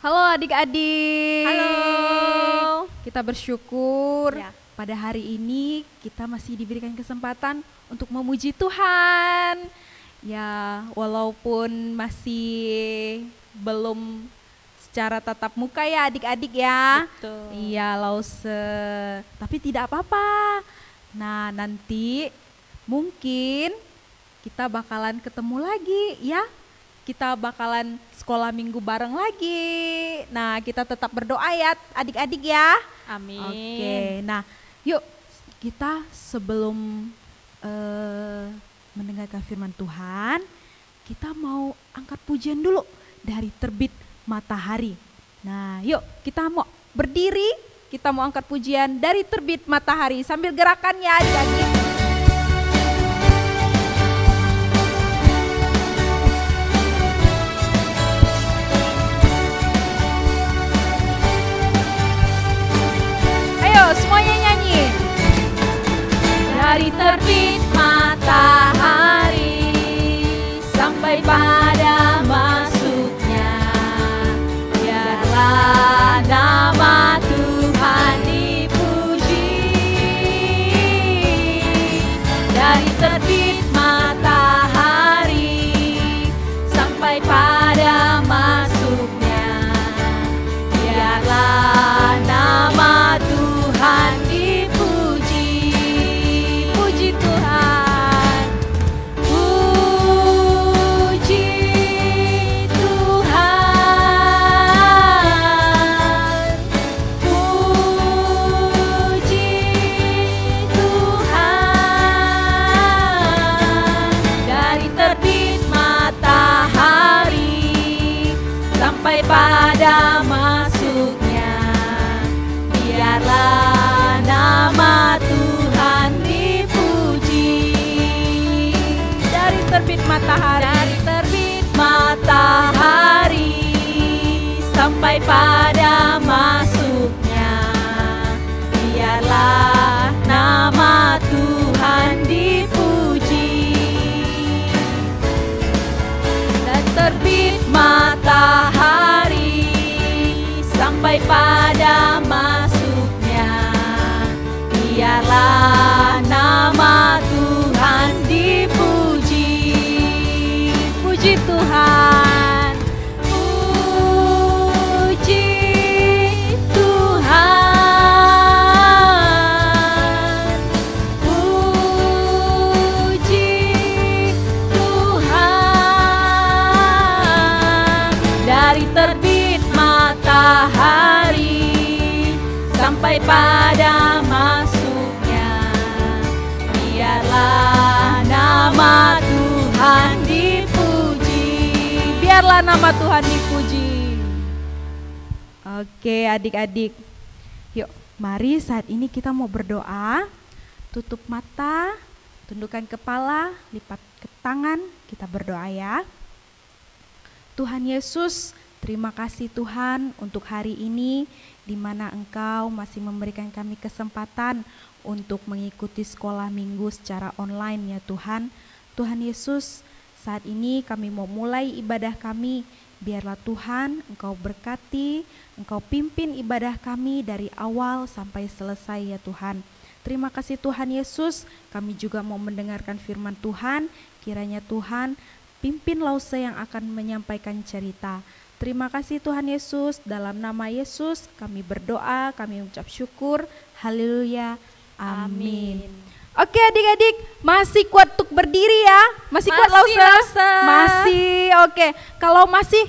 Halo adik-adik. Halo. Kita bersyukur Ya. pada hari ini kita masih diberikan kesempatan untuk memuji Tuhan. Ya, walaupun masih belum secara tatap muka ya adik-adik ya. Betul. Iya, Lause. Tapi tidak apa-apa. Nah, nanti mungkin kita bakalan ketemu lagi ya. Kita bakalan sekolah minggu bareng lagi. Nah, kita tetap berdoa ya adik-adik ya. Amin. Oke, nah yuk kita sebelum mendengarkan firman Tuhan, kita mau angkat pujian dulu dari terbit matahari. Nah yuk kita mau berdiri, kita mau angkat pujian dari terbit matahari sambil gerakan ya adik-adik. Semuanya nyanyi. Dari terbit matahari sampai pada masuknya, biarlah nama Tuhan dipuji. Dari terbit matahari sampai pada masuknya, biarlah nama Tuhan dipuji, puji Tuhan, puji Tuhan, puji Tuhan. Dari terbit matahari sampai pada masuknya, biarlah nama Tuhan dipuji. Dari terbit matahari sampai pada masuknya, biarlah nama Tuhan dipuji. Dan terbit matahari sampai pada masuknya, biarlah nama Tuhan dipuji. Puji Tuhan, puji Tuhan, puji Tuhan. Dari terbit matahari sampai pada masuknya, biarlah nama Tuhan dipuji. Biarlah nama Tuhan dipuji. Oke adik-adik, yuk mari saat ini kita mau berdoa. Tutup mata, tundukkan kepala, lipat ke tangan, kita berdoa ya. Tuhan Yesus, terima kasih Tuhan untuk hari ini di mana Engkau masih memberikan kami kesempatan untuk mengikuti sekolah minggu secara online ya Tuhan. Tuhan Yesus, saat ini kami mau mulai ibadah kami. Biarlah Tuhan Engkau berkati, Engkau pimpin ibadah kami dari awal sampai selesai ya Tuhan. Terima kasih Tuhan Yesus, kami juga mau mendengarkan firman Tuhan. Kiranya Tuhan pimpin Lause yang akan menyampaikan cerita. Terima kasih Tuhan Yesus, dalam nama Yesus kami berdoa, kami ucap syukur. Haleluya, amin. Oke adik-adik, masih kuat untuk berdiri ya? Masih kuat Lause? Masih, oke. Kalau masih,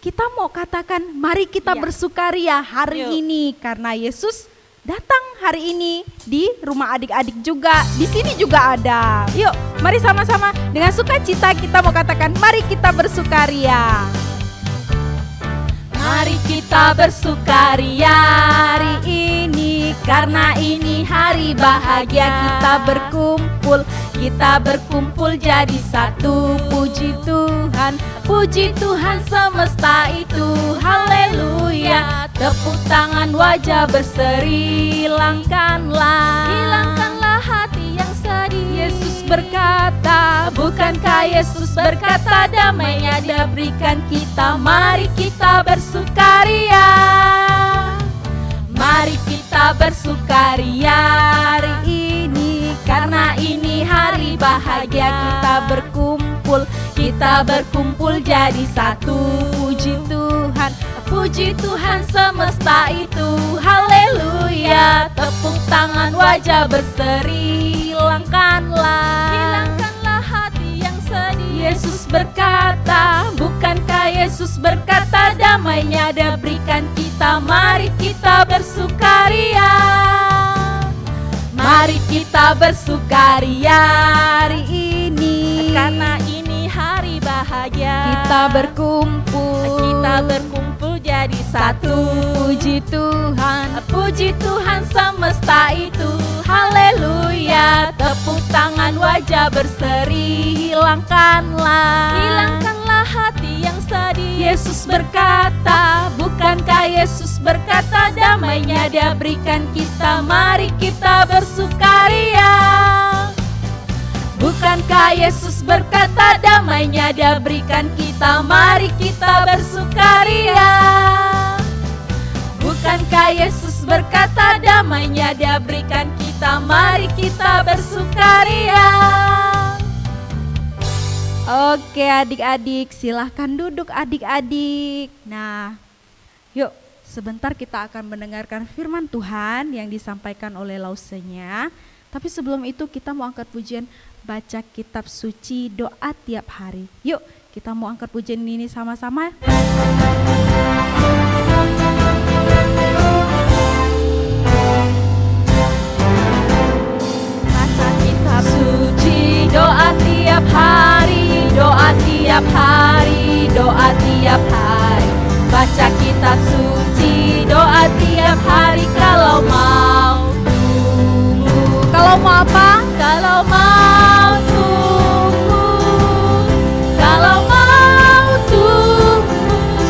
kita mau katakan mari kita bersukaria hari ini. Karena Yesus datang hari ini di rumah adik-adik juga. Di sini juga ada. Yuk, mari sama-sama dengan sukacita kita mau katakan mari kita bersukaria. Mari kita bersukaria hari ini, karena ini hari bahagia. Kita berkumpul jadi satu. Puji Tuhan semesta itu. Haleluya. Tepuk tangan, wajah berseri. Hilangkanlah hati yang sedih. Yesus berkata, bukankah Yesus berkata damainya Dia berikan kita? Mari kita bersukaria. Mari kita bersukaria hari ini, karena ini hari bahagia. Kita berkumpul jadi satu. Puji Tuhan semesta itu, haleluya. Tepuk tangan, wajah berseri, hilangkanlah hati yang sedih. Yesus berkata, bukankah Yesus berkata damainya Dia berikan kita? Mari kita bersukaria. Mari kita bersukaria hari ini, karena ini hari bahagia. Kita berkumpul jadi satu. Puji Tuhan semesta itu, haleluya. Tepuk tangan, wajah berseri, hilangkanlah hati yang sedih. Yesus berkata, bukankah Yesus berkata damainya Dia berikan kita? Mari kita bersukaria. Bukankah Yesus berkata damainya Dia berikan kita? Mari kita bersukaria. Bukankah Yesus berkata damainya Dia berikan kita? Mari kita bersukaria. Oke adik-adik, silahkan duduk adik-adik. Nah, yuk sebentar kita akan mendengarkan firman Tuhan yang disampaikan oleh Lausenya. Tapi sebelum itu kita mau angkat pujian baca kitab suci, doa tiap hari. Yuk kita mau angkat pujian ini sama-sama. Baca kitab suci, doa tiap hari, doa tiap hari, doa tiap hari. Baca kitab suci, doa tiap hari. Kalau mau tumbuh, Kalau mau apa? kalau mau tumbuh, kalau mau tumbuh,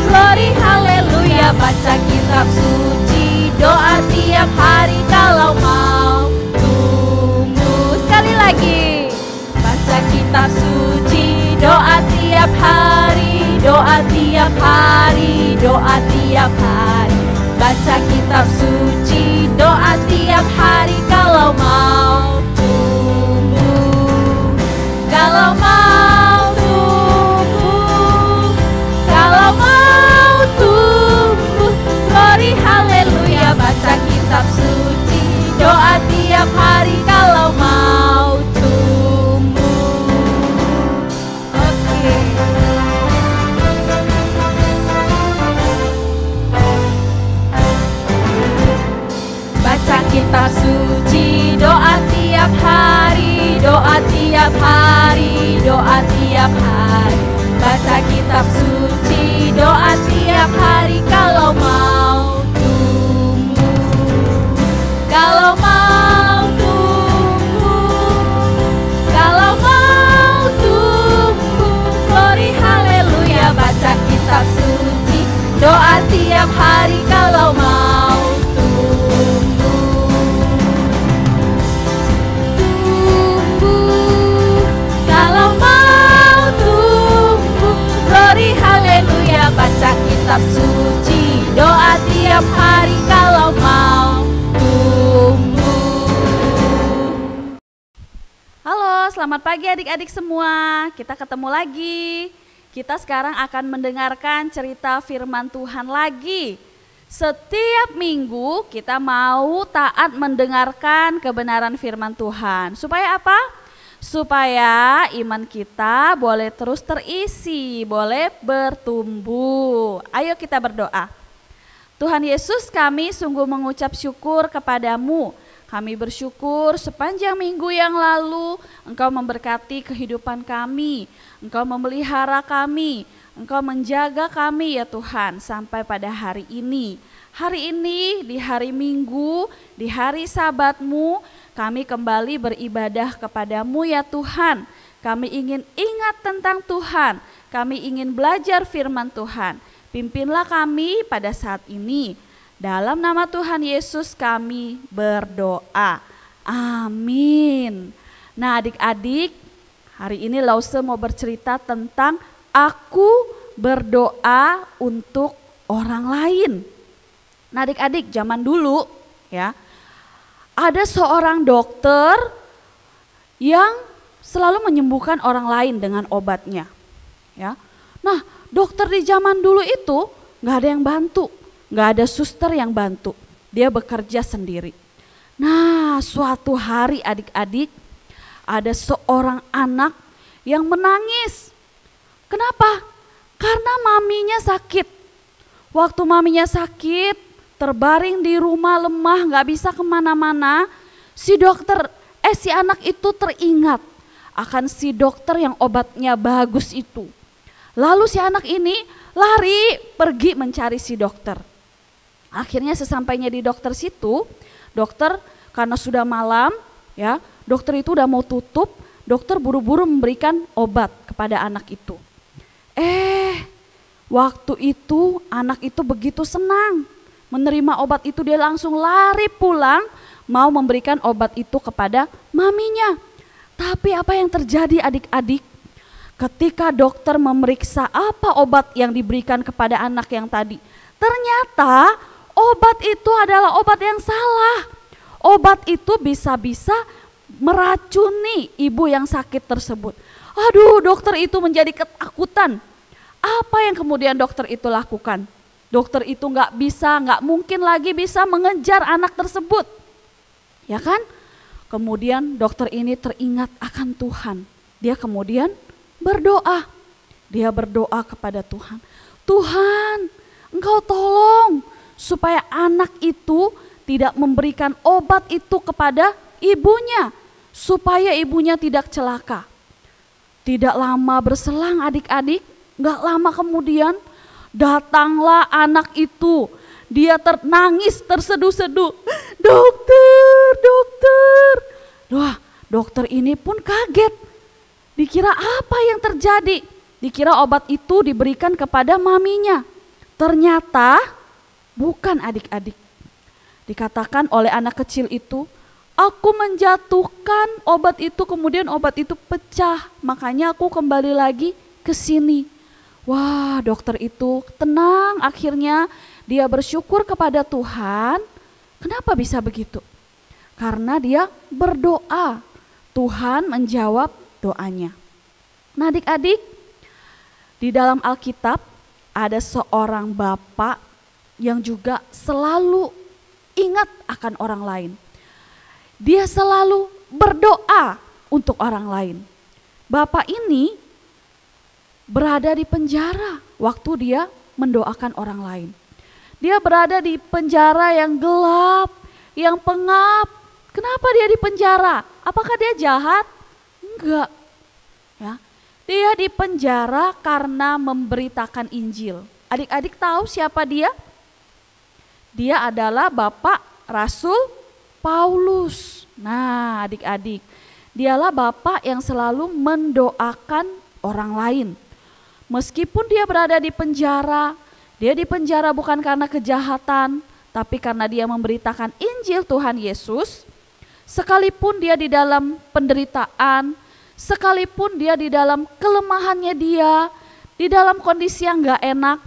glory haleluya. Baca kitab suci, doa tiap hari. Kalau mau tumbuh, sekali lagi. Baca kitab suci, doa tiap hari, doa tiap hari, doa tiap hari. Baca kitab suci, doa tiap hari. Kalau mau tumbuh, kalau mau tumbuh, kalau mau tumbuh, glory haleluya. Baca kitab suci, doa tiap hari. Kalau mau tumbuh. Oke. Baca kitab suci, doa tiap hari, doa tiap hari, doa tiap hari. Baca kitab suci, doa tiap hari. Kalau mau tumbuh, kalau mau tumbuh, kalau mau tumbuh, glory haleluya. Baca kitab suci, doa tiap hari. Kalau mau baca kitab suci, doa tiap hari. Kalau mau tumbuh. Halo, selamat pagi adik-adik semua. Kita ketemu lagi. Kita sekarang akan mendengarkan cerita firman Tuhan lagi. Setiap minggu kita mau taat mendengarkan kebenaran firman Tuhan. Supaya apa? Supaya iman kita boleh terus terisi, boleh bertumbuh. Ayo kita berdoa. Tuhan Yesus, kami sungguh mengucap syukur kepadamu. Kami bersyukur sepanjang minggu yang lalu Engkau memberkati kehidupan kami. Engkau memelihara kami. Engkau menjaga kami ya Tuhan sampai pada hari ini. Hari ini di hari Minggu, di hari Sabat-Mu, kami kembali beribadah kepadamu ya Tuhan. Kami ingin ingat tentang Tuhan. Kami ingin belajar firman Tuhan. Pimpinlah kami pada saat ini. Dalam nama Tuhan Yesus kami berdoa. Amin. Nah adik-adik, hari ini Lause mau bercerita tentang aku berdoa untuk orang lain. Nah adik-adik, zaman dulu ya, ada seorang dokter yang selalu menyembuhkan orang lain dengan obatnya. Ya. Nah dokter di zaman dulu itu gak ada yang bantu, gak ada suster yang bantu. Dia bekerja sendiri. Nah suatu hari adik-adik, ada seorang anak yang menangis. Kenapa? Karena maminya sakit. Waktu maminya sakit, terbaring di rumah lemah, gak bisa kemana-mana. Si anak itu teringat akan si dokter yang obatnya bagus itu. Lalu si anak ini lari pergi mencari si dokter. Akhirnya sesampainya di dokter situ, dokter karena sudah malam ya, dokter itu udah mau tutup, dokter buru-buru memberikan obat kepada anak itu. Waktu itu anak itu begitu senang menerima obat itu, dia langsung lari pulang mau memberikan obat itu kepada maminya. Tapi apa yang terjadi adik-adik? Ketika dokter memeriksa apa obat yang diberikan kepada anak yang tadi, ternyata obat itu adalah obat yang salah. Obat itu bisa-bisa meracuni ibu yang sakit tersebut. Aduh, dokter itu menjadi ketakutan. Apa yang kemudian dokter itu lakukan? Dokter itu nggak mungkin lagi bisa mengejar anak tersebut. Ya kan? Kemudian dokter ini teringat akan Tuhan. Dia kemudian berdoa. Dia berdoa kepada Tuhan. Tuhan, Engkau tolong supaya anak itu tidak memberikan obat itu kepada ibunya, supaya ibunya tidak celaka. Tidak lama berselang adik-adik, gak lama kemudian datanglah anak itu. Dia nangis terseduh-seduh. Dokter. Wah, dokter ini pun kaget. Dikira apa yang terjadi? Dikira obat itu diberikan kepada maminya. Ternyata bukan adik-adik. Dikatakan oleh anak kecil itu, aku menjatuhkan obat itu, kemudian obat itu pecah. Makanya aku kembali lagi ke sini. Wah, dokter itu tenang, akhirnya dia bersyukur kepada Tuhan. Kenapa bisa begitu? Karena dia berdoa. Tuhan menjawab doanya. Nah adik-adik, di dalam Alkitab ada seorang bapak yang juga selalu ingat akan orang lain. Dia selalu berdoa untuk orang lain. Bapak ini berada di penjara waktu dia mendoakan orang lain. Dia berada di penjara yang gelap, yang pengap. Kenapa dia di penjara? Apakah dia jahat? Enggak. Ya. Dia di penjara karena memberitakan Injil. Adik-adik tahu siapa dia? Dia adalah Bapak Rasul Paulus. Nah, adik-adik, dialah bapak yang selalu mendoakan orang lain. Meskipun dia berada di penjara, dia di penjara bukan karena kejahatan, tapi karena dia memberitakan Injil Tuhan Yesus. Sekalipun dia di dalam penderitaan, sekalipun dia di dalam kelemahannya dia, di dalam kondisi yang gak enak,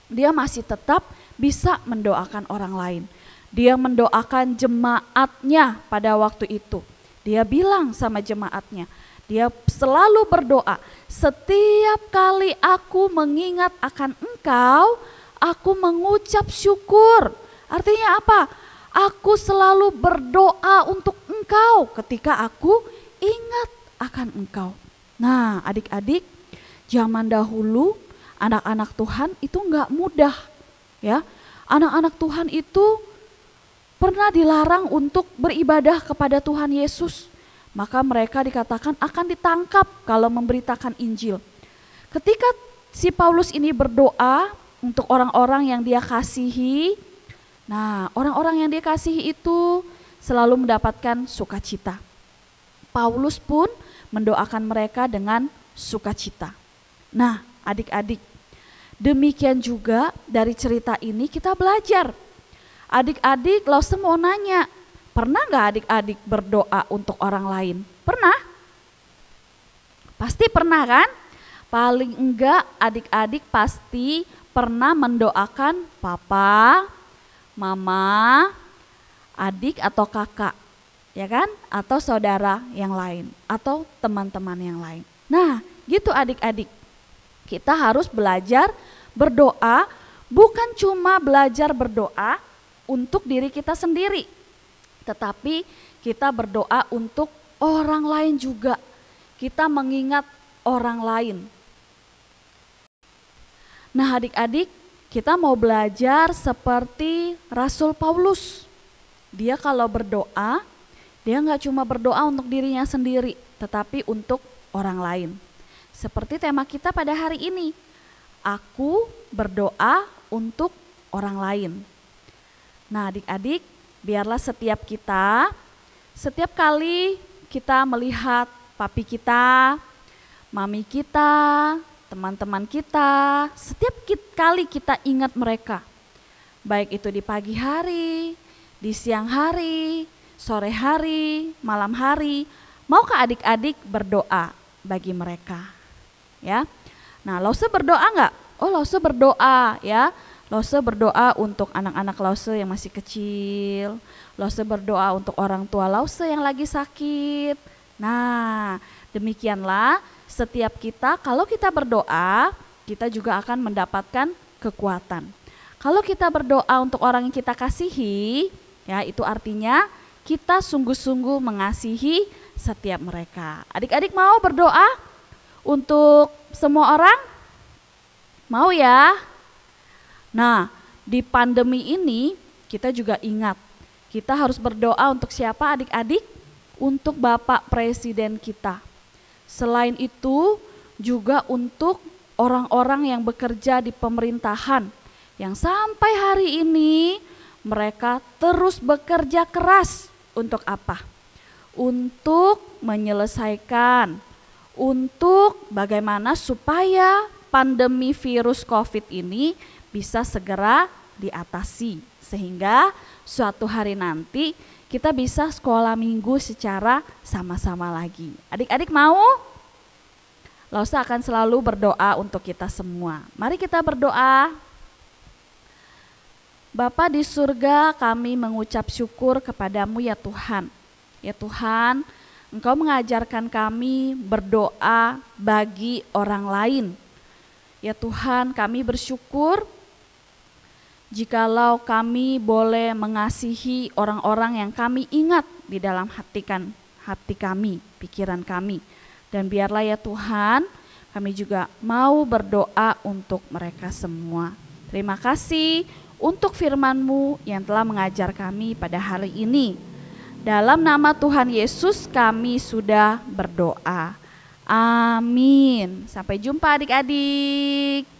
dia masih tetap bisa mendoakan orang lain. Dia mendoakan jemaatnya pada waktu itu. Dia bilang sama jemaatnya, dia selalu berdoa, setiap kali aku mengingat akan engkau, aku mengucap syukur. Artinya apa? Aku selalu berdoa untuk engkau ketika aku ingat akan engkau. Nah adik-adik, zaman dahulu anak-anak Tuhan itu gak mudah ya. Anak-anak Tuhan itu pernah dilarang untuk beribadah kepada Tuhan Yesus. Maka mereka dikatakan akan ditangkap kalau memberitakan Injil. Ketika si Paulus ini berdoa untuk orang-orang yang dia kasihi, nah orang-orang yang dia kasihi itu selalu mendapatkan sukacita. Paulus pun mendoakan mereka dengan sukacita. Nah adik-adik, demikian juga dari cerita ini kita belajar. Adik-adik, Lause mau nanya, pernah gak adik-adik berdoa untuk orang lain? Pernah? Pasti pernah kan? Paling enggak adik-adik pasti pernah mendoakan papa, mama, adik atau kakak, ya kan? Atau saudara yang lain, atau teman-teman yang lain. Nah, gitu adik-adik. Kita harus belajar berdoa, bukan cuma belajar berdoa untuk diri kita sendiri, tetapi kita berdoa untuk orang lain juga. Kita mengingat orang lain. Nah adik-adik, kita mau belajar seperti Rasul Paulus. Dia kalau berdoa, dia gak cuma berdoa untuk dirinya sendiri, tetapi untuk orang lain. Seperti tema kita pada hari ini, aku berdoa untuk orang lain. Nah adik-adik, biarlah setiap kali kita melihat papi kita, mami kita, teman-teman kita, setiap kali kita ingat mereka, baik itu di pagi hari, di siang hari, sore hari, malam hari, maukah adik-adik berdoa bagi mereka? Ya, nah Lause berdoa nggak? Oh Lause berdoa ya, Lause berdoa untuk anak-anak Lause yang masih kecil, Lause berdoa untuk orang tua Lause yang lagi sakit. Nah demikianlah setiap kita, kalau kita berdoa, kita juga akan mendapatkan kekuatan. Kalau kita berdoa untuk orang yang kita kasihi, ya itu artinya kita sungguh-sungguh mengasihi setiap mereka. Adik-adik mau berdoa untuk semua orang? Mau ya? Nah, di pandemi ini kita juga ingat, kita harus berdoa untuk siapa adik-adik? Untuk Bapak Presiden kita. Selain itu juga untuk orang-orang yang bekerja di pemerintahan yang sampai hari ini mereka terus bekerja keras untuk apa? Untuk menyelesaikan, untuk bagaimana supaya pandemi virus COVID ini bisa segera diatasi sehingga suatu hari nanti kita bisa sekolah minggu secara sama-sama lagi. Adik-adik mau? Lause akan selalu berdoa untuk kita semua. Mari kita berdoa. Bapa di surga, kami mengucap syukur kepadamu ya Tuhan. Ya Tuhan, Engkau mengajarkan kami berdoa bagi orang lain. Ya Tuhan, kami bersyukur jikalau kami boleh mengasihi orang-orang yang kami ingat di dalam hati kami, pikiran kami. Dan biarlah ya Tuhan, kami juga mau berdoa untuk mereka semua. Terima kasih untuk firman-Mu yang telah mengajar kami pada hari ini. Dalam nama Tuhan Yesus kami sudah berdoa. Amin. Sampai jumpa adik-adik.